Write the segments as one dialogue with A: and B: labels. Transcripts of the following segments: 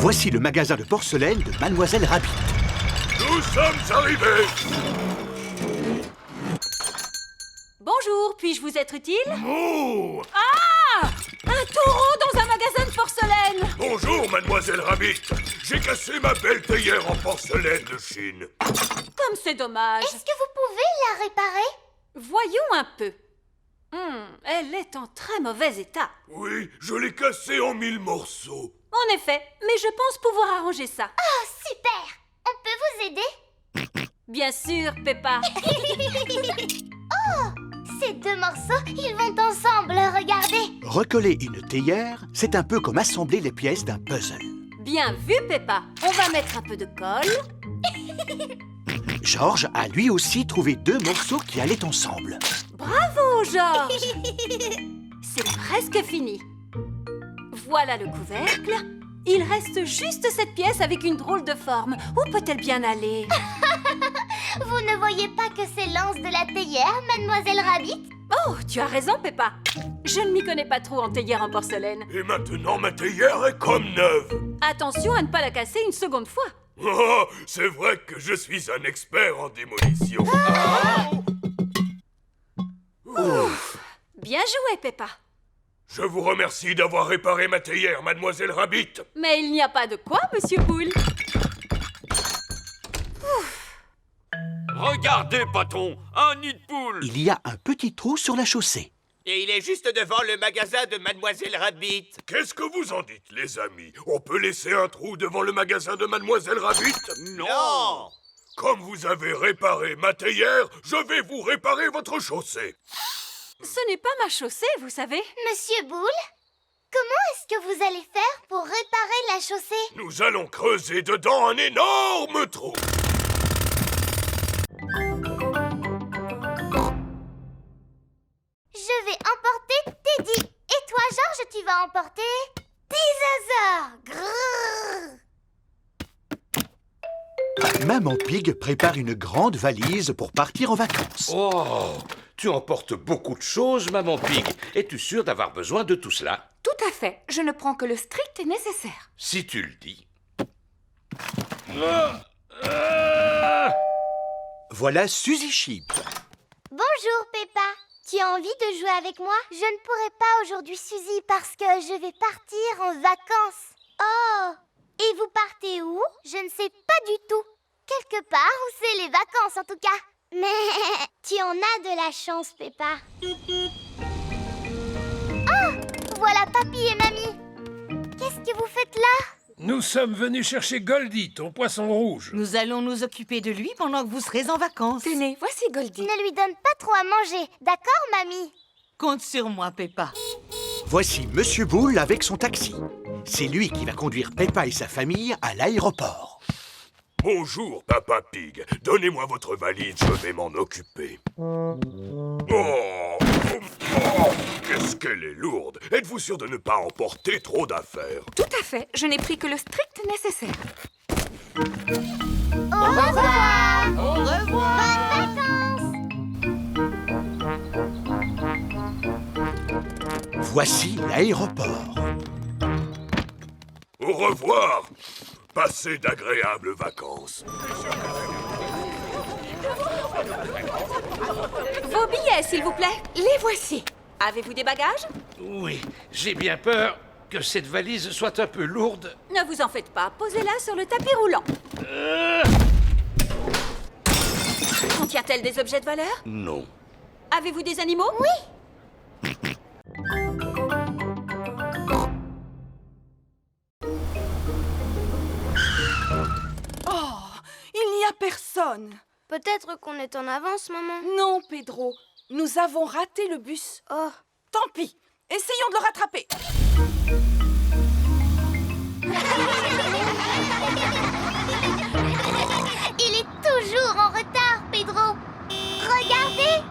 A: Voici le magasin de porcelaine de Mademoiselle Rabbit.
B: Nous sommes arrivés.
C: Bonjour, puis-je vous être utile?
B: Mouh!
C: Ah! Un taureau dans un magasin de porcelaine!
B: Bonjour, Mademoiselle Rabbit. J'ai cassé ma belle théière en porcelaine de Chine.
C: Comme c'est dommage.
D: Est-ce que vous pouvez la réparer?
C: Voyons un peu. Elle est en très mauvais état.
B: Oui, je l'ai cassée en 1000 morceaux.
C: En effet, mais je pense pouvoir arranger ça.
D: Oh, super! On peut vous aider?
C: Bien sûr, Peppa.
D: Oh! Ces deux morceaux, ils vont ensemble, regardez!
A: Recoller une théière, c'est un peu comme assembler les pièces d'un puzzle.
C: Bien vu, Peppa. On va mettre un peu de colle.
A: George a lui aussi trouvé deux morceaux qui allaient ensemble.
C: Bravo, Georges! C'est presque fini. Voilà le couvercle. Il reste juste cette pièce avec une drôle de forme. Où peut-elle bien aller?
D: Vous ne voyez pas que c'est l'anse de la théière, Mademoiselle Rabbit?
C: Oh, tu as raison, Peppa. Je ne m'y connais pas trop en théière en porcelaine.
B: Et maintenant, ma théière est comme neuve.
C: Attention à ne pas la casser une seconde fois.
B: Oh, c'est vrai que je suis un expert en démolition.
C: Bien joué, Peppa.
B: Je vous remercie d'avoir réparé ma théière, Mademoiselle Rabbit.
C: Mais il n'y a pas de quoi, Monsieur Poule.
E: Regardez, patron, un nid de poule.
A: Il y a un petit trou sur la chaussée.
F: Et il est juste devant le magasin de Mademoiselle Rabbit.
B: Qu'est-ce que vous en dites, les amis? On peut laisser un trou devant le magasin de Mademoiselle Rabbit?
F: Non!
B: Comme vous avez réparé ma théière, je vais vous réparer votre chaussée.
C: Ce n'est pas ma chaussée, vous savez.
D: Monsieur Boule, comment est-ce que vous allez faire pour réparer la chaussée?
B: Nous allons creuser dedans un énorme trou.
D: Je vais emporter Teddy. Et toi, Georges, tu vas emporter Dinosaure. Grrr.
A: Maman Pig prépare une grande valise pour partir en vacances.
E: Oh, tu emportes beaucoup de choses, maman Pig. Es-tu sûre d'avoir besoin de tout cela?
G: Tout à fait. Je ne prends que le strict nécessaire.
E: Si tu le dis.
A: Voilà Suzy Sheep.
D: Bonjour, Peppa. Tu as envie de jouer avec moi? Je ne pourrai pas aujourd'hui, Suzy, parce que je vais partir en vacances. Oh! Et vous partez où? Je ne sais pas du tout. Quelque part où c'est les vacances, en tout cas. Mais tu en as de la chance, Peppa. Oh! Voilà Papy et Mamie. Qu'est-ce que vous faites là?
H: Nous sommes venus chercher Goldie, ton poisson rouge.
I: Nous allons nous occuper de lui pendant que vous serez en vacances.
G: Tenez, voici Goldie.
D: Ne lui donne pas trop à manger, d'accord, Mamie?
I: Compte sur moi, Peppa.
A: Voici Monsieur Boule avec son taxi. C'est lui qui va conduire Peppa et sa famille à l'aéroport.
B: Bonjour, Papa Pig. Donnez-moi votre valise, je vais m'en occuper. Oh, qu'est-ce qu'elle est lourde. Êtes-vous sûr de ne pas emporter trop d'affaires?
G: Tout à fait. Je n'ai pris que le strict nécessaire.
D: Au revoir!
I: Au revoir.
D: Bonnes vacances!
A: Voici l'aéroport.
B: Au revoir. Passez d'agréables vacances.
C: Vos billets, s'il vous plaît.
G: Les voici.
C: Avez-vous des bagages?
E: Oui, j'ai bien peur que cette valise soit un peu lourde.
C: Ne vous en faites pas. Posez-la sur le tapis roulant. Contient-elle des objets de valeur?
E: Non.
C: Avez-vous des animaux?
D: Oui.
G: Oh, il n'y a personne.
J: Peut-être qu'on est en avance, maman.
G: Non, Pedro. Nous avons raté le bus.
J: Oh,
G: Tant pis. Essayons de le rattraper.
D: Il est toujours en retard, Pedro. Regardez,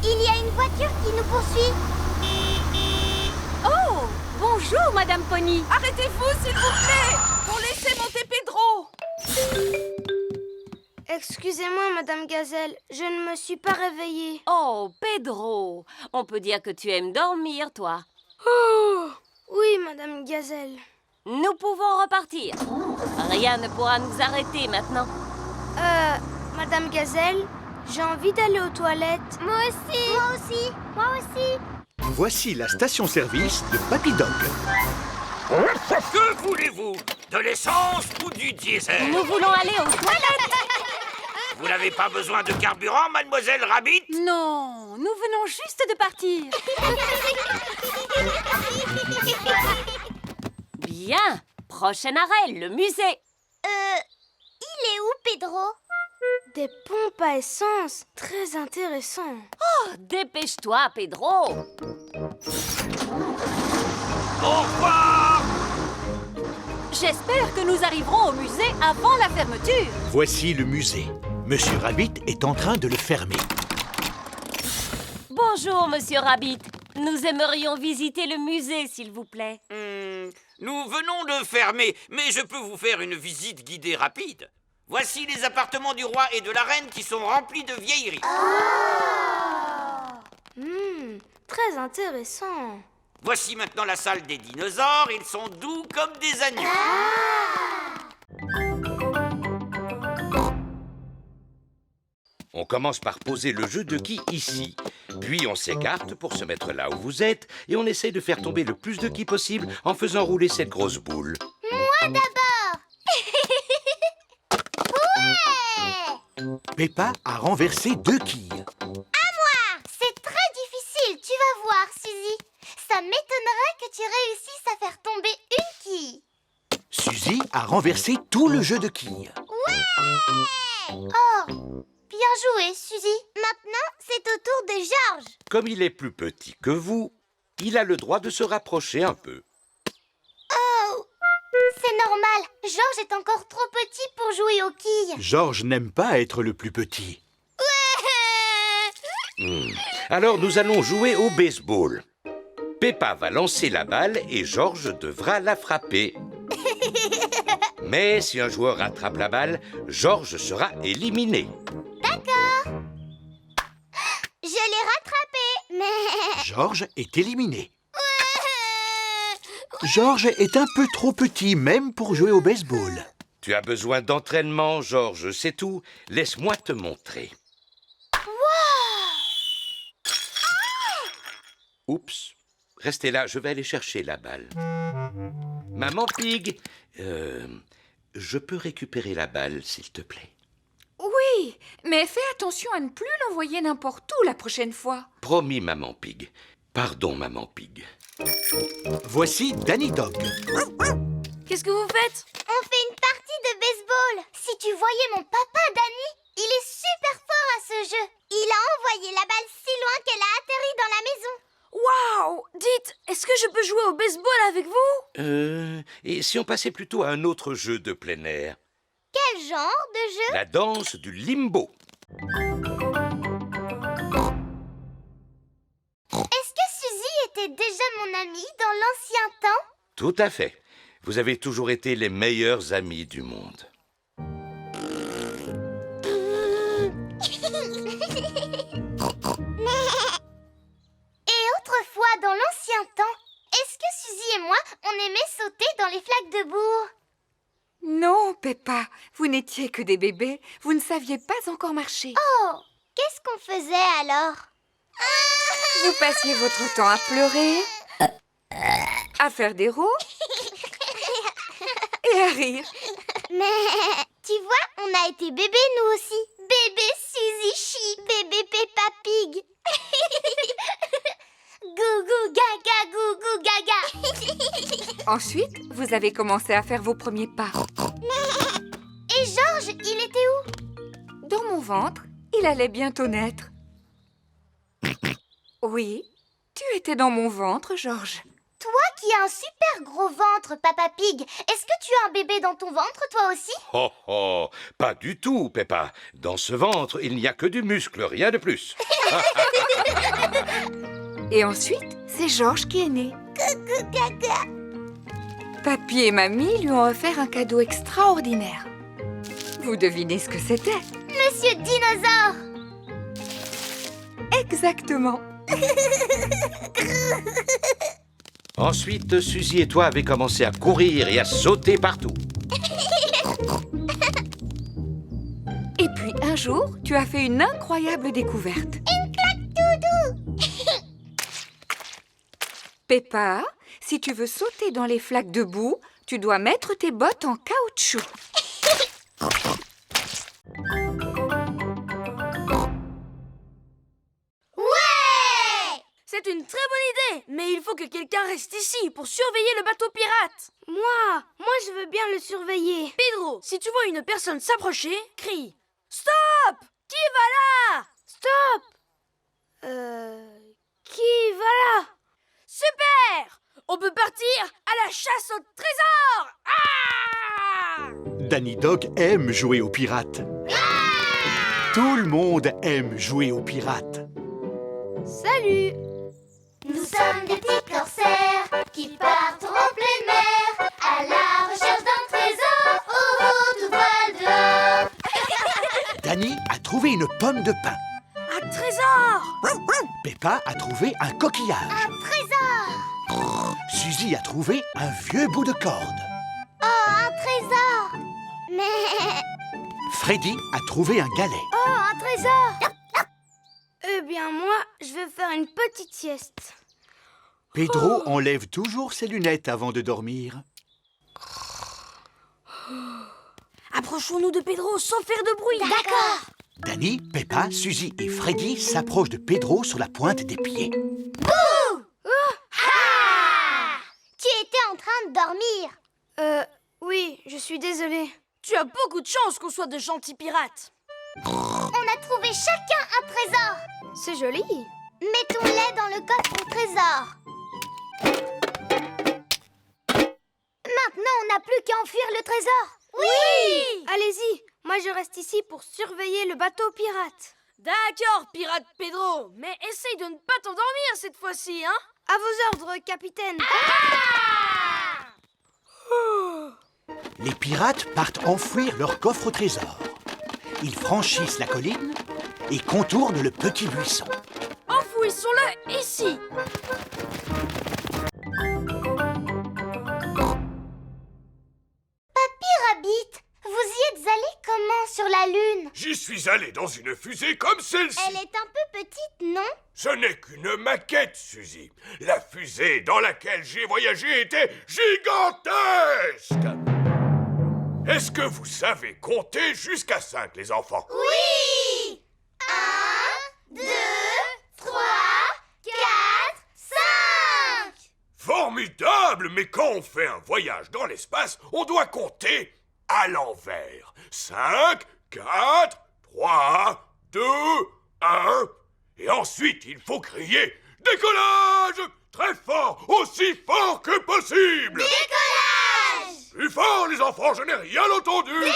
D: il y a une voiture qui nous poursuit.
C: Oh! Bonjour, Madame Pony.
G: Arrêtez-vous, s'il vous plaît. Pour laisser monter Pedro.
J: excusez-moi, Madame Gazelle, je ne me suis pas réveillée.
C: Oh, Pedro. On peut dire que tu aimes dormir, toi.
J: Oh, oui, Madame Gazelle.
C: Nous pouvons repartir. Rien ne pourra nous arrêter maintenant.
J: Madame Gazelle, j'ai envie d'aller aux toilettes.
D: Moi aussi. Moi aussi. Moi aussi.
A: Voici la station-service de Papy Dog.
F: Que voulez-vous? De l'essence ou du diesel?
C: Nous voulons aller aux toilettes.
F: Vous n'avez pas besoin de carburant, mademoiselle Rabbit?
C: Non, nous venons juste de partir. Bien. Prochain arrêt, le musée.
D: Il est où, Pedro?
J: Des pompes à essence, très intéressant.
C: Oh, dépêche-toi, Pedro.
F: Au revoir!
C: J'espère que nous arriverons au musée avant la fermeture.
A: Voici le musée. Monsieur Rabbit est en train de le fermer.
C: Bonjour, Monsieur Rabbit. Nous aimerions visiter le musée, s'il vous plaît.
F: Nous venons de fermer, mais je peux vous faire une visite guidée rapide. Voici les appartements du roi et de la reine qui sont remplis de vieilleries.
J: Très intéressant.
F: Voici maintenant la salle des dinosaures. Ils sont doux comme des agneaux.
E: On commence par poser le jeu de qui ici. Puis on s'écarte pour se mettre là où vous êtes et on essaie de faire tomber le plus de qui possible en faisant rouler cette grosse boule.
D: Moi d'abord. Ouais.
A: Peppa a renversé 2 quilles.
D: C'est très difficile, tu vas voir, Suzy. Ça m'étonnerait que tu réussisses à faire tomber une quille.
A: Suzy a renversé tout le jeu de quilles.
D: Oh, bien joué, Suzy. Maintenant, c'est au tour de George.
E: Comme il est plus petit que vous, il a le droit de se rapprocher un peu.
D: Oh, c'est normal. George est encore trop petit pour jouer aux quilles.
A: George n'aime pas être le plus petit.
E: Alors nous allons jouer au baseball. Peppa va lancer la balle et George devra la frapper. Mais si un joueur attrape la balle, George sera éliminé.
D: Je l'ai rattrapé, mais...
A: George est éliminé. George est un peu trop petit, même pour jouer au baseball.
E: Tu as besoin d'entraînement, George, c'est tout. Laisse-moi te montrer. Oups. Restez là, je vais aller chercher la balle. Maman Pig, je peux récupérer la balle, s'il te plaît?
G: Oui, mais fais attention à ne plus l'envoyer n'importe où la prochaine fois.
E: Promis, Maman Pig. Pardon, Maman Pig.
A: Voici Danny Dog.
G: Qu'est-ce que vous faites?
D: On fait une partie de baseball. Si tu voyais mon papa, Danny, il est super fort à ce jeu. Il a envoyé la balle si loin qu'elle a atterri dans la maison.
J: Waouh! Dites, est-ce que je peux jouer au baseball avec vous?
E: Et si on passait plutôt à un autre jeu de plein air?
D: Quel genre de jeu?
E: La danse du limbo.
D: Est-ce que Suzy était déjà mon amie dans l'ancien temps?
E: Tout à fait. Vous avez toujours été les meilleurs amis du monde.
D: Et autrefois, dans l'ancien temps, est-ce que Suzy et moi, on aimait sauter dans les flaques de bourre?
G: Non, Peppa, vous n'étiez que des bébés. Vous ne saviez pas encore marcher.
D: Oh, qu'est-ce qu'on faisait alors?
G: Vous passiez votre temps à pleurer, à faire des roues et à rire.
D: Mais, tu vois, on a été bébés nous aussi. Bébé Suzy Chi, bébé Peppa Pig. Gougou gaga, gougou gaga.
G: Ensuite, vous avez commencé à faire vos premiers pas.
D: Et George, il était où?
G: Dans mon ventre, il allait bientôt naître. Oui, tu étais dans mon ventre, George.
D: Toi qui as un super gros ventre, Papa Pig, est-ce que tu as un bébé dans ton ventre, toi aussi?
E: Oh oh, pas du tout, Peppa. Dans ce ventre, il n'y a que du muscle, rien de plus.
G: Et ensuite, c'est George qui est né.
D: Coucou gaga.
G: Papy et Mamie lui ont offert un cadeau extraordinaire. Vous devinez ce que c'était?
D: Monsieur Dinosaure.
G: Exactement.
E: Ensuite, Suzy et toi avez commencé à courir et à sauter partout.
G: Et puis un jour, tu as fait une incroyable découverte.
D: Une claque doudou.
G: Peppa, si tu veux sauter dans les flaques de boue, tu dois mettre tes bottes en caoutchouc.
D: Ouais!
J: C'est une très bonne idée, mais il faut que quelqu'un reste ici pour surveiller le bateau pirate. Moi je veux bien le surveiller. Pedro, si tu vois une personne s'approcher, crie « Stop! Qui va là? Stop! Qui va là? Super! On peut partir à la chasse au trésor! Ah!
A: Danny Dog aime jouer aux pirates. Tout le monde aime jouer aux pirates.
J: Salut!
D: Nous sommes des petits corsaires qui partent en pleine mer à la recherche d'un trésor au tout voile dehors.
A: Danny a trouvé une pomme de pin.
J: Un trésor!
A: Peppa a trouvé un coquillage.
D: Un trésor!
A: Suzy a trouvé un vieux bout de corde.
D: Oh, un trésor! Mais...
A: Freddy a trouvé un galet.
J: Oh, un trésor! Eh bien, moi, je vais faire une petite sieste.
A: Pedro enlève toujours ses lunettes avant de dormir.
J: Approchons-nous de Pedro sans faire de bruit.
D: D'accord!
A: Danny, Peppa, Suzy et Freddy s'approchent de Pedro sur la pointe des pieds.
D: Ah! Tu étais en train de dormir.
J: Oui, je suis désolée. Tu as beaucoup de chance qu'on soit de gentils pirates.
D: On a trouvé chacun un trésor.
J: C'est joli.
D: Mettons-les dans le coffre au trésor. Maintenant, on n'a plus qu'à enfuir le trésor.
J: Oui! Allez-y, moi je reste ici pour surveiller le bateau pirate. D'accord, pirate Pedro, mais essaye de ne pas t'endormir cette fois-ci, hein? À vos ordres, capitaine.
A: Les pirates partent enfouir leur coffre au trésor. Ils franchissent la colline et contournent le petit buisson.
J: Enfouissons-le ici.
D: Papy Rabbit, vous y êtes allé comment sur la Lune?
B: J'y suis allé dans une fusée comme celle-ci.
D: Elle est un peu petite, non?
B: Ce n'est qu'une maquette, Suzy. La fusée dans laquelle j'ai voyagé était gigantesque. Est-ce que vous savez compter jusqu'à 5, les enfants?
D: Oui! 1, 2, 3, 4, 5!
B: Formidable! Mais quand on fait un voyage dans l'espace, on doit compter à l'envers. 5, 4, 3, 2, 1... Et ensuite, il faut crier « Décollage !» Très fort, aussi fort que possible.
D: Décollage!
B: Plus fort, les enfants, je n'ai rien entendu.
D: Décollage!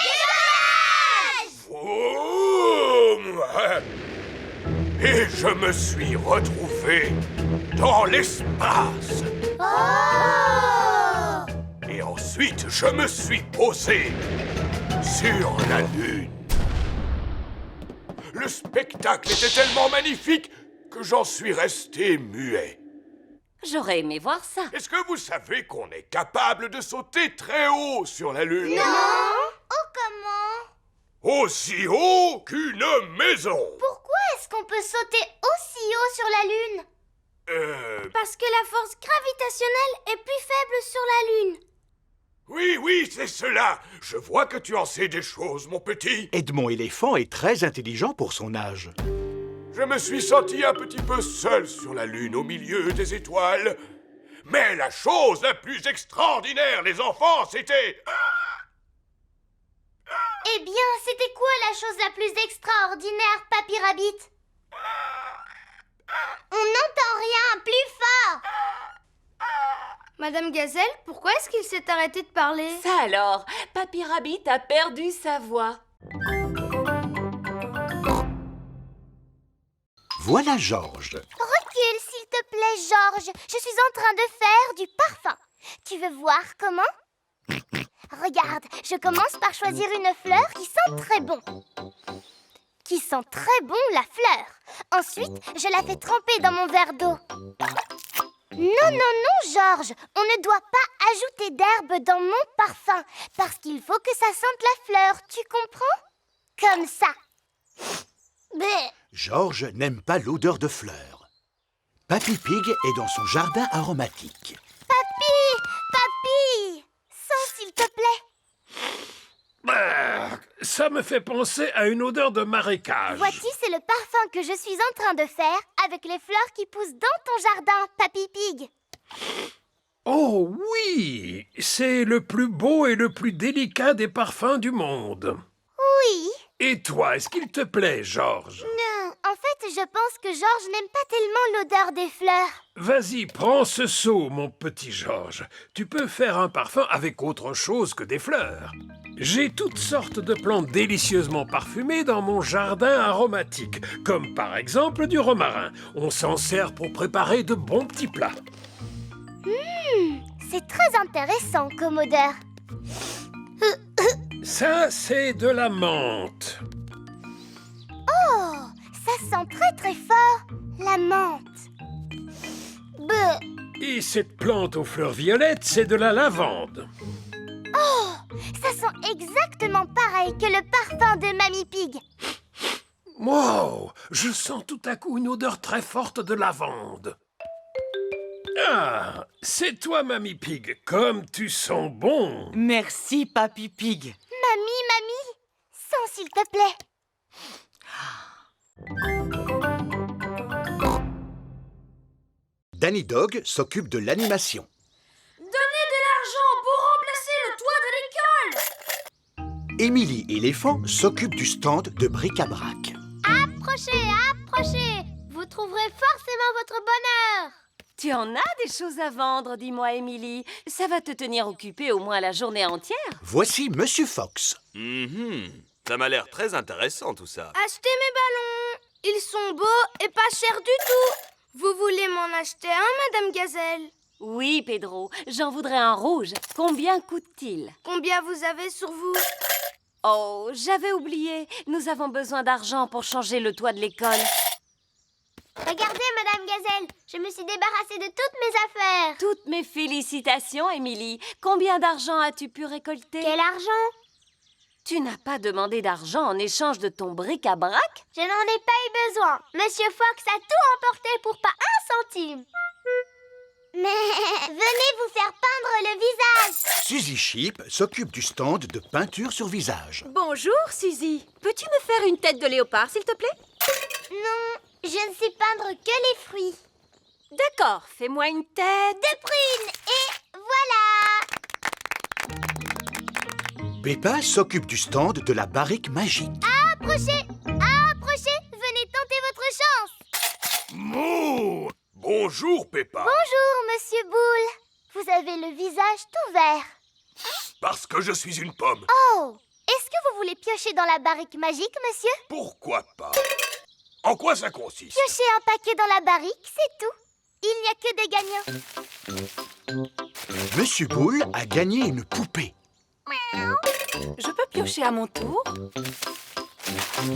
B: Vroom. Et je me suis retrouvé dans l'espace.
D: Oh!
B: Et ensuite, je me suis posé sur la Lune. Le spectacle était tellement magnifique que j'en suis resté muet.
C: J'aurais aimé voir ça.
B: Est-ce que vous savez qu'on est capable de sauter très haut sur la Lune?
D: Non! Oh, comment?
B: Aussi haut qu'une maison.
D: Pourquoi est-ce qu'on peut sauter aussi haut sur la Lune?
J: Parce que la force gravitationnelle est plus faible sur la Lune.
B: Oui, c'est cela. Je vois que tu en sais des choses, mon petit.
A: Edmond éléphant est très intelligent pour son âge.
B: Je me suis senti un petit peu seul sur la Lune, au milieu des étoiles. Mais la chose la plus extraordinaire, les enfants, c'était...
D: Eh bien, c'était quoi la chose la plus extraordinaire, Papy Rabbit? On n'entend rien, plus fort!
J: Madame Gazelle, pourquoi est-ce qu'il s'est arrêté de parler?
C: Ça alors, Papy Rabbit a perdu sa voix.
A: Voilà Georges.
D: Recule, s'il te plaît, Georges. Je suis en train de faire du parfum. Tu veux voir comment? Regarde, je commence par choisir une fleur qui sent très bon. Qui sent très bon la fleur. Ensuite, je la fais tremper dans mon verre d'eau. Non, non, non, Georges. On ne doit pas ajouter d'herbe dans mon parfum parce qu'il faut que ça sente la fleur, tu comprends? Comme ça. Bleh.
A: Georges n'aime pas l'odeur de fleurs. Papy Pig est dans son jardin aromatique.
D: Papy, sens s'il te plaît.
H: Bah, ça me fait penser à une odeur de marécage.
D: Voici, c'est le parfum que je suis en train de faire avec les fleurs qui poussent dans ton jardin, Papy Pig.
H: Oh oui, c'est le plus beau et le plus délicat des parfums du monde.
D: Oui.
H: Et toi, est-ce qu'il te plaît, Georges?
D: Non, en fait, je pense que Georges n'aime pas tellement l'odeur des fleurs.
H: Vas-y, prends ce seau, mon petit Georges. Tu peux faire un parfum avec autre chose que des fleurs. J'ai toutes sortes de plantes délicieusement parfumées dans mon jardin aromatique, comme par exemple du romarin. On s'en sert pour préparer de bons petits plats.
D: C'est très intéressant comme odeur.
H: Ça, c'est de la menthe.
D: Oh, ça sent très très fort, la menthe. Bleh.
H: Et cette plante aux fleurs violettes, c'est de la lavande.
D: Oh, ça sent exactement pareil que le parfum de Mamie Pig.
H: Wow, je sens tout à coup une odeur très forte de lavande. Ah, c'est toi, Mamie Pig. Comme tu sens bon.
I: Merci, Papy Pig.
D: Mamie, sens s'il te plaît.
A: Danny Dog s'occupe de l'animation.
J: Donnez de l'argent pour remplacer le toit de l'école.
A: Émilie éléphant s'occupe du stand de bric-à-brac.
D: Approchez, vous trouverez forcément votre bonheur.
C: Tu en as des choses à vendre, dis-moi, Émilie. Ça va te tenir occupée au moins la journée entière.
A: Voici Monsieur Fox.
B: Ça m'a l'air très intéressant tout ça.
J: Achetez mes ballons. Ils sont beaux et pas chers du tout. Vous voulez m'en acheter un, Madame Gazelle?
C: Oui, Pedro, j'en voudrais un rouge. Combien coûte-t-il?
J: Combien vous avez sur vous?
C: Oh, j'avais oublié. Nous avons besoin d'argent pour changer le toit de l'école.
D: Regardez, Madame Gazelle, je me suis débarrassée de toutes mes affaires.
C: Toutes mes félicitations, Émilie. Combien d'argent as-tu pu récolter?
D: Quel argent?
C: Tu n'as pas demandé d'argent en échange de ton bric-à-brac?
D: Je n'en ai pas eu besoin. Monsieur Fox a tout emporté pour pas un centime. Mais venez vous faire peindre le visage.
A: Suzy Sheep s'occupe du stand de peinture sur visage.
C: Bonjour, Suzy. Peux-tu me faire une tête de léopard, s'il te plaît?
D: Non, je ne sais peindre que les fruits.
C: D'accord, fais-moi une tête.
D: De prune, et voilà.
A: Peppa s'occupe du stand de la barrique magique.
D: Approchez, venez tenter votre chance.
B: Mouh! Bonjour, Peppa.
D: Bonjour, Monsieur Boule. Vous avez le visage tout vert.
B: Parce que je suis une pomme.
D: Oh, est-ce que vous voulez piocher dans la barrique magique, monsieur?
B: Pourquoi pas? En quoi ça consiste?
D: Piochez un paquet dans la barrique, c'est tout. Il n'y a que des gagnants.
A: Monsieur Boule a gagné une poupée.
G: Je peux piocher à mon tour?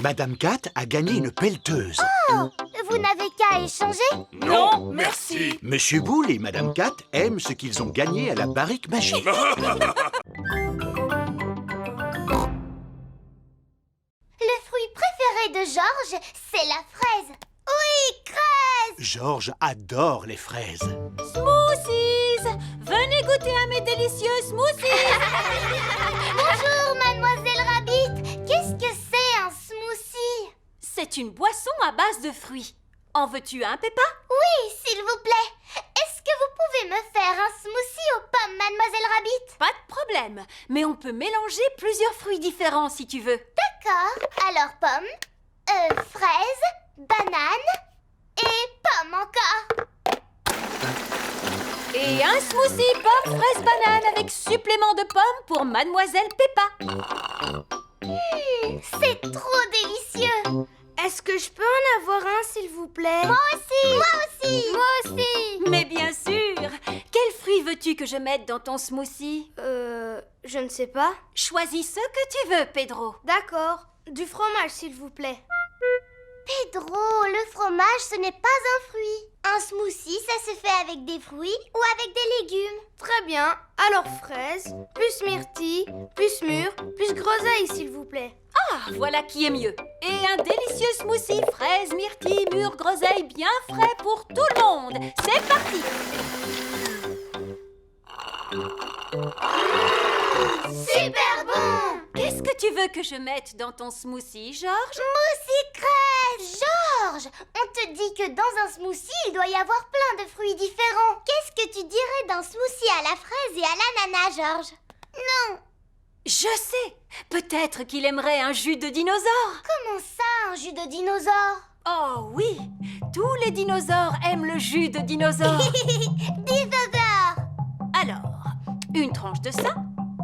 A: Madame Cat a gagné une pelleteuse.
D: Oh, vous n'avez qu'à échanger.
B: Non, merci.
A: Monsieur Boule et Madame Cat aiment ce qu'ils ont gagné à la barrique magique.
D: Le fruit préféré de Georges, c'est la fraise. Oui, fraise.
A: Georges adore les fraises.
C: Smoothies! Venez goûter à mes délicieux smoothies!
D: Bonjour, Mademoiselle Rabbit. Qu'est-ce que c'est un smoothie?
C: C'est une boisson à base de fruits. En veux-tu un, Peppa?
D: Oui, s'il vous plaît. Est-ce que vous pouvez me faire un smoothie aux pommes, Mademoiselle Rabbit?
C: Pas de problème, mais on peut mélanger plusieurs fruits différents si tu veux.
D: D'accord. Alors pommes, fraises, bananes et pommes encore.
C: Et un smoothie pomme, fraise, banane avec supplément de pommes pour Mademoiselle Peppa.
D: C'est trop délicieux.
J: Est-ce que je peux en avoir un, s'il vous plaît?
D: Moi aussi.
C: Mais bien sûr! Quel fruit veux-tu que je mette dans ton smoothie?
J: Je ne sais pas.
C: Choisis ce que tu veux, Pedro.
J: D'accord. Du fromage, s'il vous plaît.
D: Pedro, le fromage, ce n'est pas un fruit. Un smoothie, ça se fait avec des fruits ou avec des légumes.
J: Très bien. Alors fraises, plus myrtille, plus mûre, plus groseille, s'il vous plaît.
C: Ah, voilà qui est mieux. Et un délicieux smoothie fraises, myrtilles, mûres, groseilles bien frais pour tout le monde. C'est parti!
D: Super bon!
C: Qu'est-ce que tu veux que je mette dans ton smoothie, Georges?
D: Smoothie crème! Georges, on te dit que dans un smoothie, il doit y avoir plein de fruits différents. Qu'est-ce que tu dirais d'un smoothie à la fraise et à l'ananas, Georges? Non!
C: Je sais. Peut-être qu'il aimerait un jus de dinosaure.
D: Comment ça, un jus de dinosaure?
C: Oh oui, tous les dinosaures aiment le jus de dinosaure.
D: Dinosaure!
C: Alors, une tranche de ça,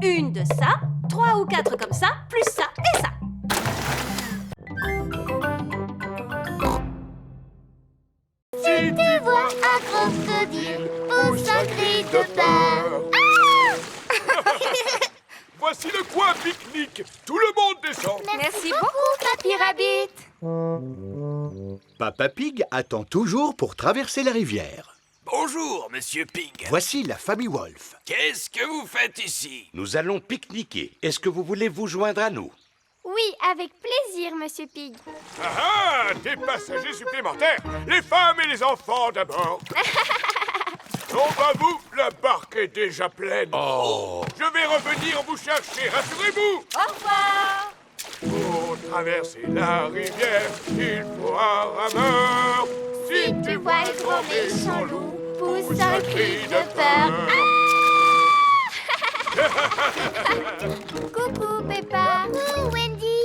C: une de ça, 3 ou 4 comme ça, plus ça et ça.
D: Si tu vois un crocodile, pousse un cri de peur.
B: Voici le coin pique-nique. Tout le monde descend.
G: Merci beaucoup, Papy Rabbit.
A: Papa Pig attend toujours pour traverser la rivière.
F: Bonjour, Monsieur Pig.
A: Voici la famille Wolf.
F: Qu'est-ce que vous faites ici?
E: Nous allons pique-niquer. Est-ce que vous voulez vous joindre à nous?
D: Oui, avec plaisir, Monsieur Pig.
B: Ah, des passagers supplémentaires. Les femmes et les enfants d'abord. Non, pas vous, la barque est déjà pleine.
E: Oh!
B: Je vais revenir vous chercher, rassurez-vous.
C: Au revoir.
B: Pour traverser la rivière, il faut un rameur. Si tu vois le grand méchant loup, pousse un cri de peur.
D: Coucou, Peppa. Coucou, Wendy.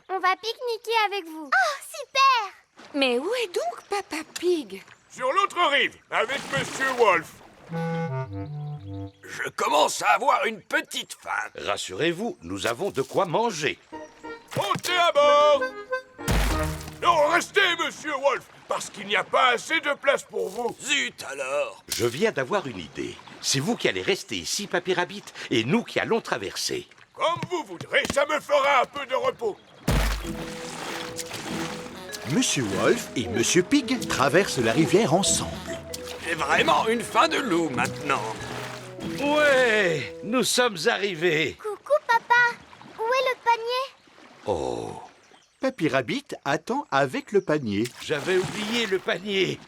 D: On va pique-niquer avec vous. Oh, super!
G: Mais où est donc Papa Pig?
B: Sur l'autre rive, avec Monsieur Wolf.
F: Je commence à avoir une petite faim.
E: Rassurez-vous, nous avons de quoi manger.
B: Montez à bord. Non, restez, Monsieur Wolf, parce qu'il n'y a pas assez de place pour vous.
F: Zut alors.
E: Je viens d'avoir une idée. C'est vous qui allez rester ici, Papy Rabbit, et nous qui allons traverser.
B: Comme vous voudrez, ça me fera un peu de repos.
A: Monsieur Wolf et Monsieur Pig traversent la rivière ensemble.
F: J'ai vraiment une faim de loup maintenant.
E: Ouais, nous sommes arrivés.
D: Coucou, papa. Où est le panier?
E: Oh,
A: Papy Rabbit attend avec le panier.
E: j'avais oublié le panier.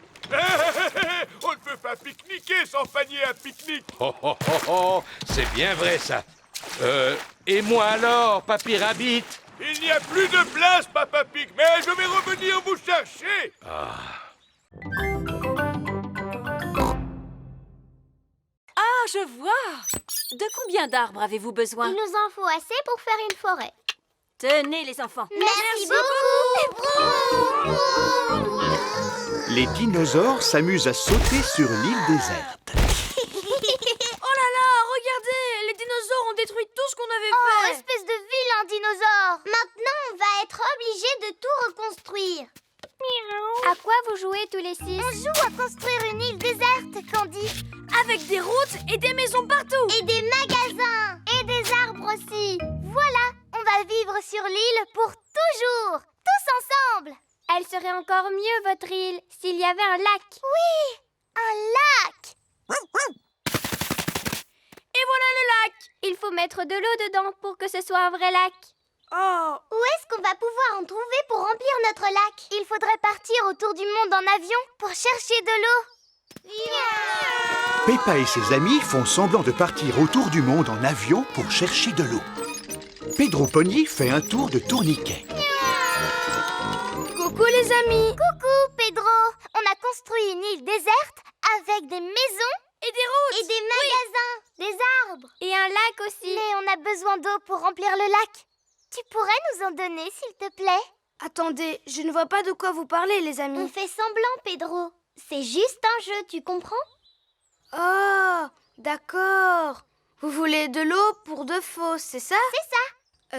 B: On ne peut pas pique-niquer sans panier à pique-nique.
E: Oh, oh, oh, oh, c'est bien vrai ça. Et moi alors, Papy Rabbit?
B: Il n'y a plus de place, Papa Pig, mais je vais revenir vous chercher.
C: Ah, je vois. De combien d'arbres avez-vous besoin?
D: Il nous en faut assez pour faire une forêt.
C: Tenez, les enfants.
D: Merci beaucoup.
A: Les dinosaures s'amusent à sauter sur l'île déserte.
J: Oh là là, regardez, les dinosaures ont détruit tout ce qu'on avait
D: Oh,
J: fait.
D: espèce de vilain dinosaure. Maintenant, on va être obligé de tout reconstruire. À quoi vous jouez tous les 6? On joue à construire une île déserte, Candy.
J: Avec des routes et des maisons partout.
D: Et des magasins. Et des arbres aussi. Voilà, on va vivre sur l'île pour toujours. Tous ensemble. Elle serait encore mieux, votre île, s'il y avait un lac. Oui, un lac.
J: Et voilà le lac.
D: Il faut mettre de l'eau dedans pour que ce soit un vrai lac.
J: Oh,
D: Où est-ce qu'on va pouvoir en trouver pour remplir notre lac? Il faudrait partir autour du monde en avion pour chercher de l'eau.
A: Peppa et ses amis font semblant de partir autour du monde en avion pour chercher de l'eau. Pedro Pony fait un tour de tourniquet.
J: coucou les amis.
D: Coucou, Pedro. On a construit une île déserte avec des maisons
J: Et des routes.
D: et des magasins, des arbres. Et un lac aussi. Mais on a besoin d'eau pour remplir le lac. Tu pourrais nous en donner, s'il te plaît?
J: Attendez, je ne vois pas de quoi vous parlez, les
D: On
J: amis.
D: fait semblant, Pedro. C'est juste un jeu, tu comprends?
J: Oh, d'accord. Vous voulez de l'eau pour de faux, c'est ça?
D: C'est ça.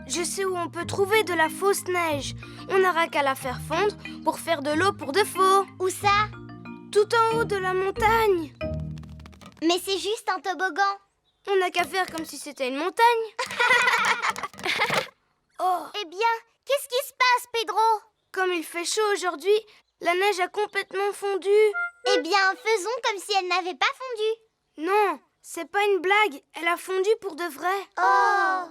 J: Je sais où on peut trouver de la fausse neige. On n'aura qu'à la faire fondre pour faire de l'eau pour de faux.
D: Où ça?
J: Tout en haut de la montagne.
D: Mais c'est juste un toboggan.
J: On n'a qu'à faire comme si c'était une montagne. Oh,
D: Eh bien, qu'est-ce qui se passe, Pedro?
J: Comme il fait chaud aujourd'hui, la neige a complètement fondu.
D: Eh bien, faisons comme si elle n'avait pas fondu.
J: Non, c'est pas une blague, elle a fondu pour de vrai.
D: Oh!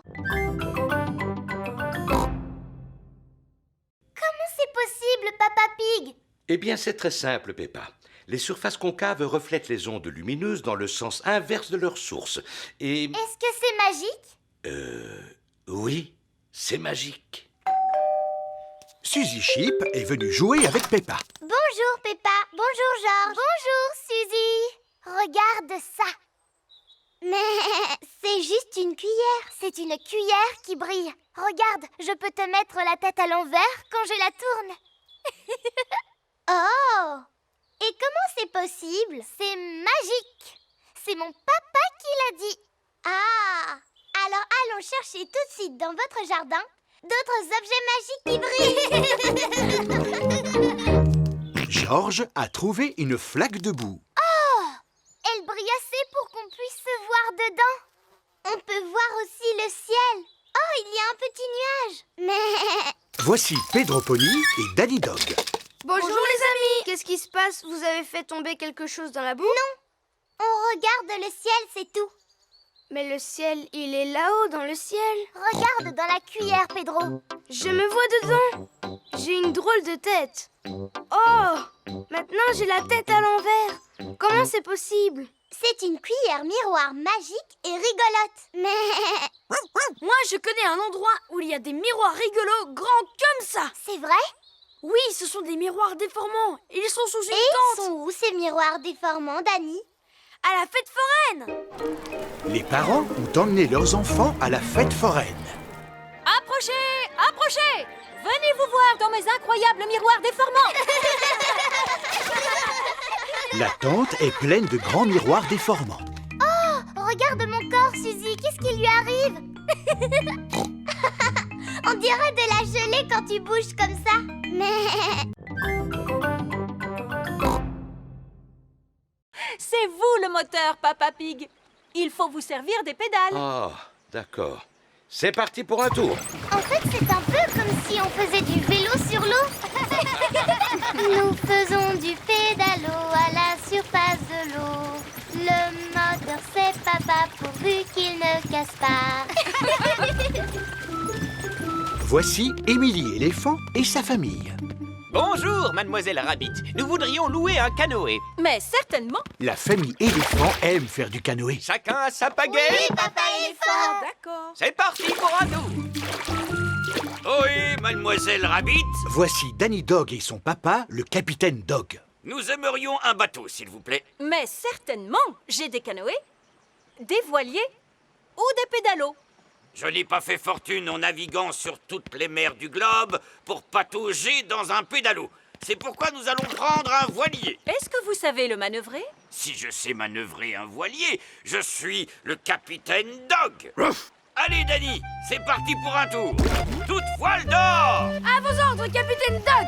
D: Comment c'est possible, Papa Pig?
E: Eh bien, c'est très simple, Peppa. Les surfaces concaves reflètent les ondes lumineuses dans le sens inverse de leur source. Et...
D: Est-ce que c'est magique?
E: oui, c'est magique.
A: Suzy Sheep est venue jouer avec Peppa.
D: Bonjour, Peppa. Bonjour, Georges. Bonjour, Suzy. Regarde ça. Mais c'est juste une cuillère. C'est une cuillère qui brille. Regarde, je peux te mettre la tête à l'envers quand je la tourne. Oh! Et comment c'est possible? C'est magique. C'est mon papa qui l'a dit. Ah! Alors allons chercher tout de suite dans votre jardin d'autres objets magiques qui brillent.
A: Georges a trouvé une flaque de boue.
D: Oh! Elle brille assez pour qu'on puisse se voir dedans. On peut voir aussi le ciel. Oh, il y a un petit nuage. Mais...
A: Voici Pedro Pony et Danny Dog.
J: Bonjour les amis. Qu'est-ce qui se passe? Vous avez fait tomber quelque chose dans la boue?
D: Non, on regarde le ciel, c'est tout.
J: Mais le ciel, il est là-haut dans le ciel.
D: Regarde dans la cuillère, Pedro.
J: Je me vois dedans. J'ai une drôle de tête. Oh! Maintenant, j'ai la tête à l'envers. Comment c'est possible?
D: C'est une cuillère miroir magique et rigolote. Mais...
J: Moi, je connais un endroit où il y a des miroirs rigolos grands comme ça.
D: C'est vrai?
J: Oui, ce sont des miroirs déformants. Ils sont sous une
D: Et ils
J: tente.
D: sont où ces miroirs déformants, Danny?
J: À la fête foraine.
A: Les parents ont emmené leurs enfants à la fête foraine.
C: Approchez, approchez! Venez vous voir dans mes incroyables miroirs déformants!
A: La tente est pleine de grands miroirs déformants.
D: Oh, regarde mon corps, Suzy. Qu'est-ce qui lui arrive? On dirait de la gelée quand tu bouges comme ça. Mais...
C: C'est vous le moteur, Papa Pig. Il faut vous servir des pédales.
E: Ah, d'accord. C'est parti pour un tour.
D: En fait, c'est un peu comme si on faisait du vélo sur l'eau. Nous faisons du pédalo à la surface de l'eau. Le moteur, c'est papa pourvu qu'il ne casse pas.
A: Voici Émilie éléphant et sa famille.
K: Bonjour, mademoiselle Rabbit. Nous voudrions louer un canoë.
C: Mais certainement.
A: La famille éléphant aime faire du canoë.
K: Chacun a sa pagaie.
D: Oui, papa éléphant.
C: D'accord.
K: C'est parti pour un tour.
F: Ohé, mademoiselle Rabbit,
A: Voici Danny Dog et son papa, le capitaine Dog.
F: nous aimerions un bateau, s'il vous plaît.
C: Mais certainement, j'ai des canoës, des voiliers ou des pédalos.
F: Je n'ai pas fait fortune en naviguant sur toutes les mers du globe pour patauger dans un pédalo. C'est pourquoi nous allons prendre un voilier.
C: Est-ce que vous savez le manœuvrer?
F: Si je sais manœuvrer un voilier, je suis le capitaine Dog. Allez, Danny, c'est parti pour un tour. Toute voile d'or.
J: À vos ordres, capitaine Dog.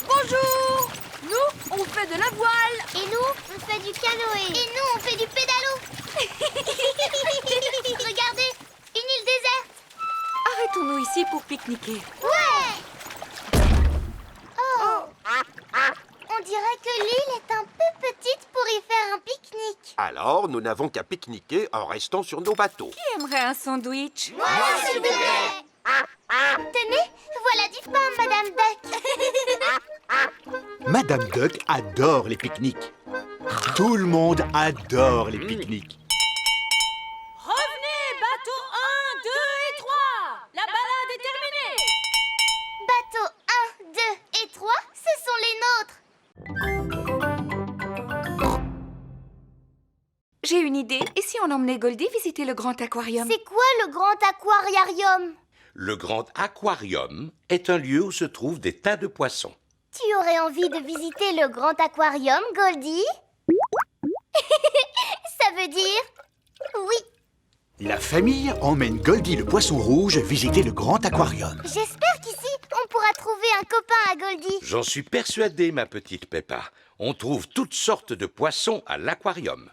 J: Bonjour. Nous, on fait de la voile.
D: Et nous, on fait du canoë. Et nous, on fait du pédalo. Regardez, une île déserte.
G: Arrêtons-nous ici pour pique-niquer.
D: Ouais. Oh. On dirait que l'île est un peu petite pour y faire un pique-nique.
L: Alors, nous n'avons qu'à pique-niquer en restant sur nos bateaux.
G: Qui aimerait un sandwich?
D: Moi, s'il vous plaît. Tenez, voilà du pain, Madame Duck.
A: Madame Duck adore les pique-niques. Tout le monde adore les pique-niques.
C: Revenez, bateau 1, 2 et 3. La balade est terminée.
D: Bateau 1, 2 et 3, ce sont les nôtres.
G: J'ai une idée. Et si on emmenait Goldie visiter le grand aquarium?
D: C'est quoi le grand aquariarium?
E: Le grand aquarium est un lieu où se trouvent des tas de poissons.
D: Tu aurais envie de visiter le grand aquarium, Goldie? Ça veut dire oui.
A: La famille emmène Goldie le poisson rouge visiter le grand aquarium.
D: J'espère qu'ici, on pourra trouver un copain à Goldie.
E: J'en suis persuadé, ma petite Peppa. On trouve toutes sortes de poissons à l'aquarium.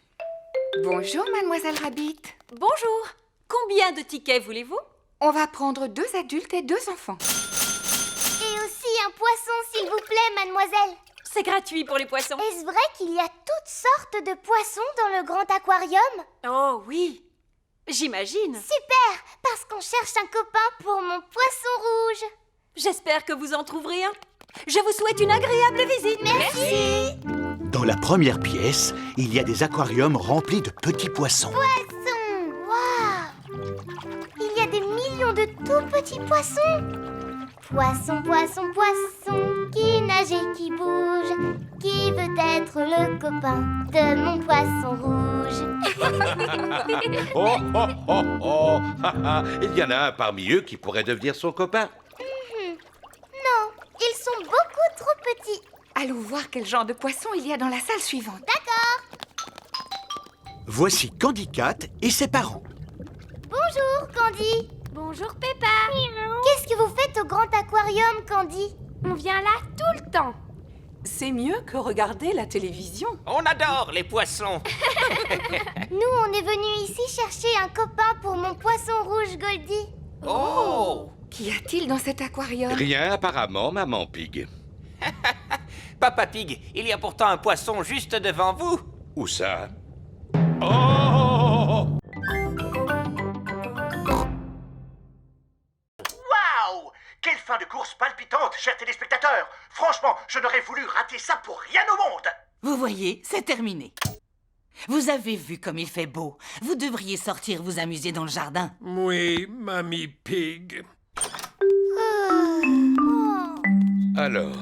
G: Bonjour, mademoiselle Rabbit.
C: Bonjour. Combien de tickets voulez-vous?
G: On va prendre 2 adultes et 2 enfants.
D: Et aussi un poisson, s'il vous plaît, mademoiselle.
C: C'est gratuit pour les poissons.
D: Est-ce vrai qu'il y a toutes sortes de poissons dans le grand aquarium?
C: Oh oui, j'imagine.
D: Super, parce qu'on cherche un copain pour mon poisson rouge.
C: J'espère que vous en trouverez un. Je vous souhaite une agréable visite.
D: Merci.
A: Dans la première pièce, il y a des aquariums remplis de petits poissons.
D: Poisson, waouh! Il y a des millions de tout petits poissons. Poisson, poisson, poisson, qui nage et qui bouge, qui veut être le copain de mon poisson rouge.
E: Oh, oh, oh, oh. Il y en a un parmi eux qui pourrait devenir son copain.
D: Non, ils sont beaucoup trop petits.
G: Allons voir quel genre de poisson il y a dans la salle suivante.
D: D'accord.
A: Voici Candy Cat et ses parents.
D: Bonjour, Candy.
J: Bonjour Peppa.
D: Qu'est-ce que vous faites au grand aquarium, Candy?
J: On vient là tout le temps.
I: C'est mieux que regarder la télévision.
K: On adore les poissons.
D: Nous, on est venus ici chercher un copain pour mon poisson rouge Goldie.
K: Oh!
G: Qu'y a-t-il dans cet aquarium?
E: Rien apparemment, Maman Pig.
K: Papa Pig, il y a pourtant un poisson juste devant vous.
E: Où ça? Oh!
A: Waouh! Quelle fin de course palpitante, chers téléspectateurs! Franchement, je n'aurais voulu rater ça pour rien au monde!
I: Vous voyez, c'est terminé. Vous avez vu comme il fait beau. Vous devriez sortir vous amuser dans le jardin.
H: Oui, Mamie Pig.
E: Alors,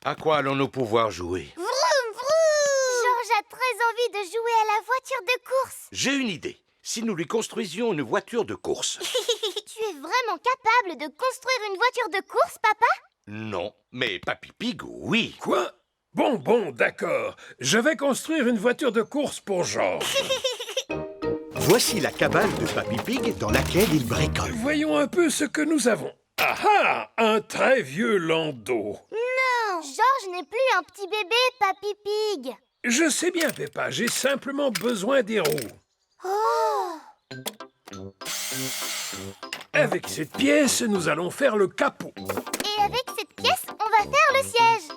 E: à quoi allons-nous pouvoir jouer?
D: Vroom, vroom! Georges a très envie de jouer à la voiture de course.
E: J'ai une idée. Si nous lui construisions une voiture de course.
D: Tu es vraiment capable de construire une voiture de course, papa?
E: Non, mais Papy Pig, oui.
H: Quoi? Bon, d'accord. Je vais construire une voiture de course pour Georges.
A: Voici la cabane de Papy Pig dans laquelle il bricole.
H: Voyons un peu ce que nous avons. Ah ah! Un très vieux landau.
D: Non, Georges n'est plus un petit bébé, Papy Pig.
H: Je sais bien, Peppa, j'ai simplement besoin des roues.
D: Oh!
H: Avec cette pièce, nous allons faire le capot.
D: Et avec cette pièce, on va faire le siège.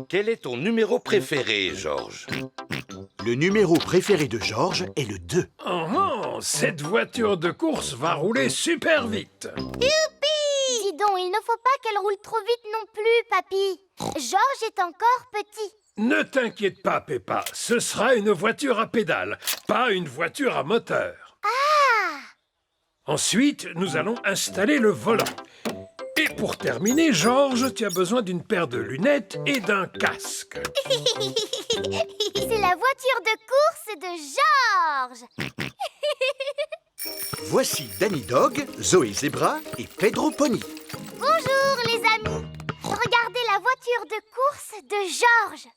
E: Quel est ton numéro préféré, Georges?
A: Le numéro préféré de Georges est le 2.
H: Oh, cette voiture de course va rouler super vite.
D: Youpi! Dis donc, il ne faut pas qu'elle roule trop vite non plus, papy. Georges est encore petit.
H: Ne t'inquiète pas, Peppa, ce sera une voiture à pédales, pas une voiture à moteur.
D: Ah!
H: Ensuite, nous allons installer le volant. Et pour terminer, Georges, tu as besoin d'une paire de lunettes et d'un casque.
D: C'est la voiture de course de Georges.
A: Voici Danny Dog, Zoé Zebra et Pedro Pony.
D: Bonjour les amis. Regardez la voiture de course de Georges.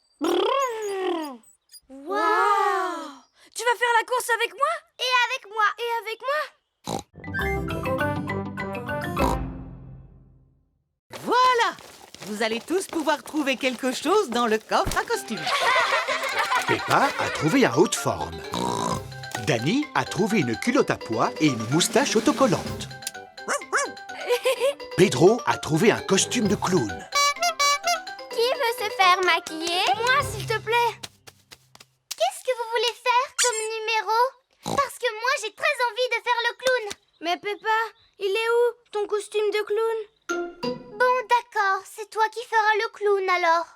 J: Waouh! Tu vas faire la course avec moi?
D: Et avec moi.
J: Et avec moi?
I: Voilà! Vous allez tous pouvoir trouver quelque chose dans le coffre à costume.
A: Peppa a trouvé un haut de forme. Danny a trouvé une culotte à pois et une moustache autocollante. Pedro a trouvé un costume de clown.
D: Qui veut se faire maquiller?
J: Moi, s'il te plaît.
D: Qu'est-ce que vous voulez faire comme numéro? Parce que moi, j'ai très envie de faire le clown.
J: Mais Peppa, il est où ton costume de clown?
D: Bon, d'accord, c'est toi qui feras le clown alors.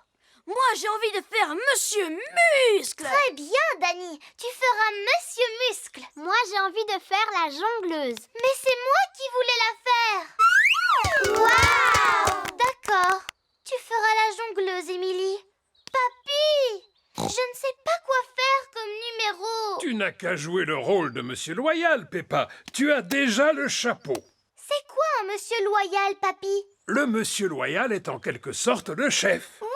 J: Moi, j'ai envie de faire Monsieur Muscle.
D: Très bien, Danny. Tu feras Monsieur Muscle. Moi, j'ai envie de faire la jongleuse. Mais c'est moi qui voulais la faire. Waouh! D'accord. Tu feras la jongleuse, Émilie. Papy, je ne sais pas quoi faire comme numéro.
H: Tu n'as qu'à jouer le rôle de Monsieur Loyal, Peppa. Tu as déjà le chapeau.
D: C'est quoi un Monsieur Loyal, papy?
H: Le Monsieur Loyal est en quelque sorte le chef.
D: Ouais!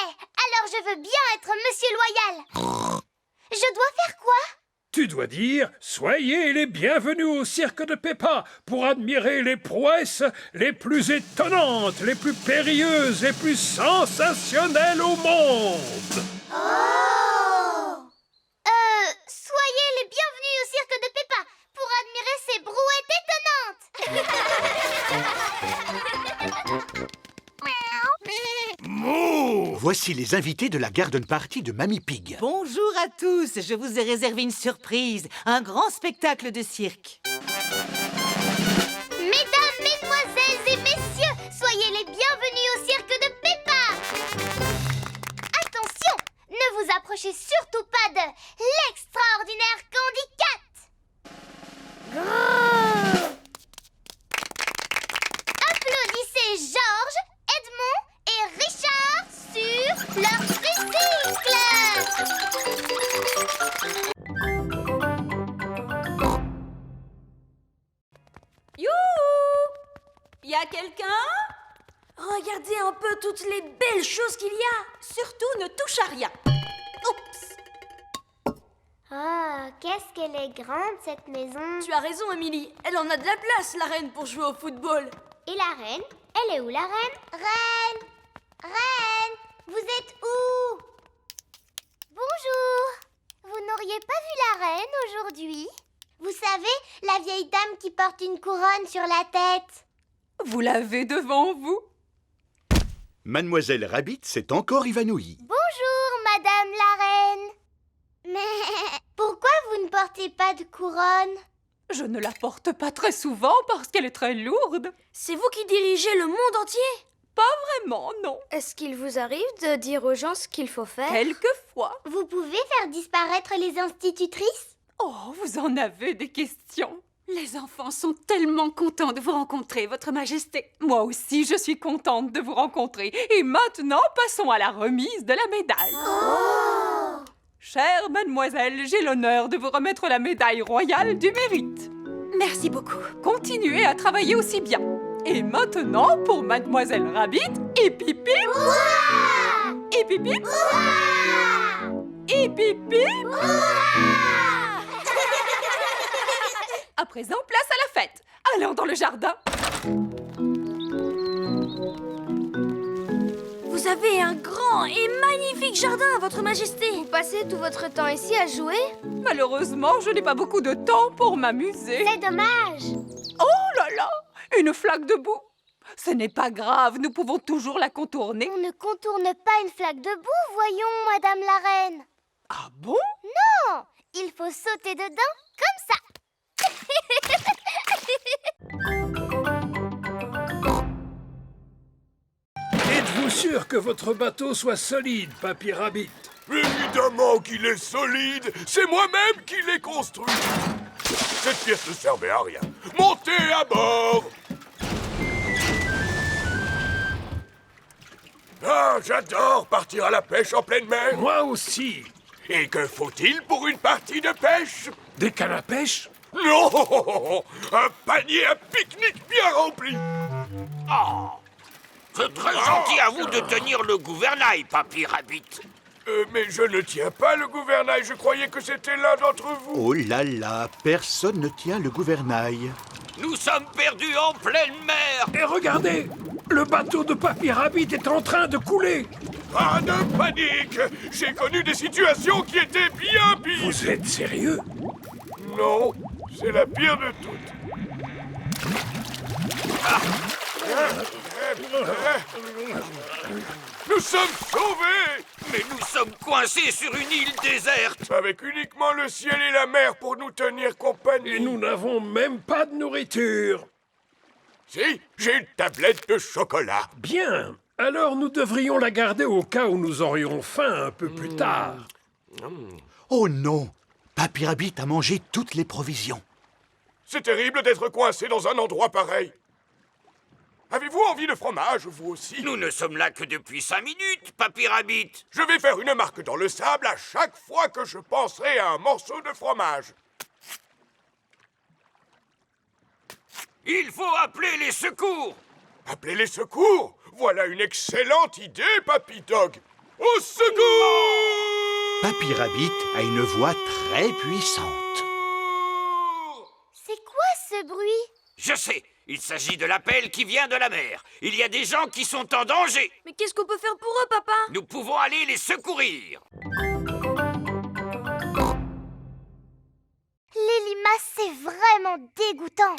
D: Alors je veux bien être Monsieur Loyal. Je dois faire quoi?
H: Tu dois dire « Soyez les bienvenus au cirque de Peppa pour admirer les prouesses les plus étonnantes, les plus périlleuses, les plus sensationnelles au monde. »
D: Soyez les bienvenus au cirque de Peppa pour admirer ces brouettes étonnantes.
A: Voici les invités de la garden party de Mamie Pig.
I: Bonjour à tous, je vous ai réservé une surprise, un grand spectacle de cirque.
D: Mesdames, mesdemoiselles et messieurs, soyez les bienvenus au cirque de Peppa. Attention, ne vous approchez surtout pas de l'extraordinaire Candy Cat. Applaudissez Georges, Edmond et Richard sur leur tricycle.
C: Youhou! Y a quelqu'un?
J: Regardez un peu toutes les belles choses qu'il y a.
C: Surtout ne touche à rien. Oups!
D: Oh, qu'est-ce qu'elle est grande cette maison.
J: Tu as raison, Émilie. Elle en a de la place, la reine, pour jouer au football.
D: Et la reine? Elle est où la reine? Reine! Reine! Vous êtes où? Bonjour! Vous n'auriez pas vu la reine aujourd'hui? Vous savez, la vieille dame qui porte une couronne sur la tête.
G: Vous l'avez devant vous?
A: Mademoiselle Rabbit s'est encore évanouie.
D: Bonjour, Madame la reine. Mais pourquoi vous ne portez pas de couronne?
G: Je ne la porte pas très souvent parce qu'elle est très lourde.
J: C'est vous qui dirigez le monde entier?
G: Pas vraiment, non.
J: Est-ce qu'il vous arrive de dire aux gens ce qu'il faut faire?
G: Quelquefois.
D: Vous pouvez faire disparaître les institutrices?
G: Oh, vous en avez des questions.
C: Les enfants sont tellement contents de vous rencontrer, Votre Majesté.
G: Moi aussi, je suis contente de vous rencontrer. Et maintenant, passons à la remise de la médaille.
D: Oh!
G: Chère mademoiselle, j'ai l'honneur de vous remettre la médaille royale du mérite.
C: Merci beaucoup.
G: Continuez à travailler aussi bien. Et maintenant, pour mademoiselle Rabbit, hip hip hip.
D: Hurrah!
G: Hip hip hip.
D: Hurrah!
G: Hip hip hip.
D: Hurrah!
G: À présent, place à la fête. Allons dans le jardin.
J: Vous avez un grand et magnifique jardin, Votre Majesté. Vous passez tout votre temps ici à jouer?
G: Malheureusement, je n'ai pas beaucoup de temps pour m'amuser.
D: C'est dommage.
G: Oh là là! Une flaque de boue. Ce n'est pas grave, nous pouvons toujours la contourner.
D: On ne contourne pas une flaque de boue, voyons, Madame la reine.
G: Ah bon?
D: Non, il faut sauter dedans comme ça.
H: Êtes-vous sûr que votre bateau soit solide, Papy Rabbit?
B: Évidemment qu'il est solide. C'est moi-même qui l'ai construit. Cette pièce ne servait à rien. Montez à bord. Ah, j'adore partir à la pêche en pleine mer.
H: Moi aussi.
B: Et que faut-il pour une partie de pêche?
H: Des cannes à pêche?
B: Non, un panier à pique-nique bien rempli.
F: Oh, c'est très gentil à vous de tenir le gouvernail, Papy Rabbit.
B: Mais je ne tiens pas le gouvernail. Je croyais que c'était l'un d'entre vous.
A: Oh là là, personne ne tient le gouvernail.
F: Nous sommes perdus en pleine mer.
H: Et regardez, le bateau de Papy Rabbit est en train de couler.
B: Pas de panique. J'ai connu des situations qui étaient bien pires.
H: Vous êtes sérieux?
B: Non, c'est la pire de toutes. Nous sommes sauvés!
F: Mais nous sommes coincés sur une île déserte.
B: Avec uniquement le ciel et la mer pour nous tenir compagnie.
H: Et nous n'avons même pas de nourriture.
B: Si, j'ai une tablette de chocolat.
H: Bien. Alors nous devrions la garder au cas où nous aurions faim un peu plus tard.
A: Oh non, Papy Rabbit a mangé toutes les provisions.
B: C'est terrible d'être coincé dans un endroit pareil. Avez-vous envie de fromage, vous aussi?
F: Nous ne sommes là que depuis 5 minutes, Papy Rabbit.
B: Je vais faire une marque dans le sable à chaque fois que je penserai à un morceau de fromage.
F: Il faut appeler les secours.
B: Appeler les secours? Voilà une excellente idée, Papy Dog. Au secours!
A: Papy Rabbit a une voix très puissante.
D: C'est quoi ce bruit?
F: Je sais, il s'agit de l'appel qui vient de la mer. Il y a des gens qui sont en danger.
J: Mais qu'est-ce qu'on peut faire pour eux, papa?
F: Nous pouvons aller les secourir.
D: Les limaces, c'est vraiment dégoûtant.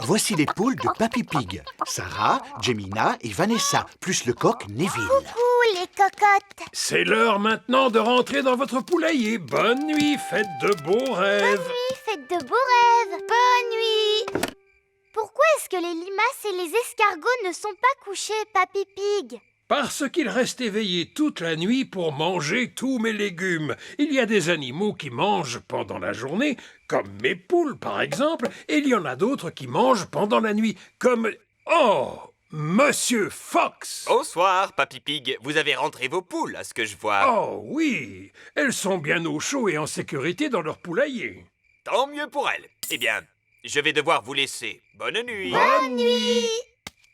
A: Voici les poules de Papy Pig. Sarah, Jemina et Vanessa, plus le coq Neville.
D: Coucou les cocottes.
H: C'est l'heure maintenant de rentrer dans votre poulailler. Bonne nuit, faites de beaux rêves.
D: Bonne nuit, faites de beaux rêves. Bonne nuit. Pourquoi est-ce que les limaces et les escargots ne sont pas couchés, Papy Pig?
H: Parce qu'ils restent éveillés toute la nuit pour manger tous mes légumes. Il y a des animaux qui mangent pendant la journée, comme mes poules par exemple, et il y en a d'autres qui mangent pendant la nuit, comme... Oh, Monsieur Fox!
K: Bonsoir, Papy Pig. Vous avez rentré vos poules, à ce que je vois.
H: Oh oui, elles sont bien au chaud et en sécurité dans leur poulailler.
K: Tant mieux pour elles. Eh bien, je vais devoir vous laisser. Bonne nuit.
D: Bonne nuit.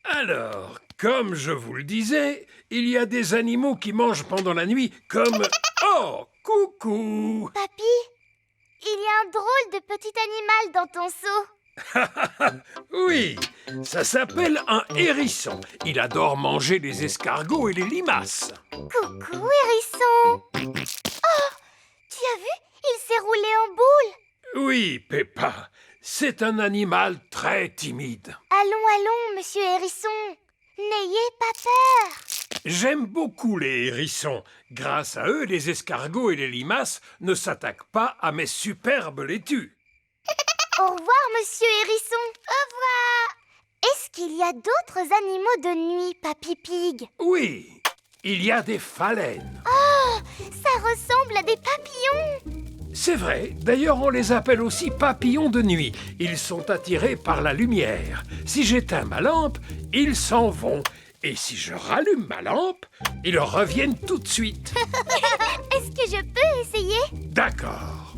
H: Alors, comme je vous le disais, il y a des animaux qui mangent pendant la nuit, comme... Oh, coucou!
D: Papy, il y a un drôle de petit animal dans ton seau.
H: Oui, ça s'appelle un hérisson. Il adore manger les escargots et les limaces.
D: Coucou, hérisson. Oh, tu as vu? Il s'est roulé en boule.
H: Oui, Peppa, c'est un animal très timide.
D: Allons, monsieur hérisson. N'ayez pas peur.
H: J'aime beaucoup les hérissons. Grâce à eux, les escargots et les limaces ne s'attaquent pas à mes superbes laitues.
D: Au revoir, monsieur hérisson. Au revoir. Est-ce qu'il y a d'autres animaux de nuit, Papy Pig?
H: Oui, il y a des phalènes.
D: Oh, ça ressemble à des papillons.
H: C'est vrai, d'ailleurs on les appelle aussi papillons de nuit. Ils sont attirés par la lumière. Si j'éteins ma lampe, ils s'en vont. Et si je rallume ma lampe, ils reviennent tout de suite.
D: Est-ce que je peux essayer?
H: D'accord.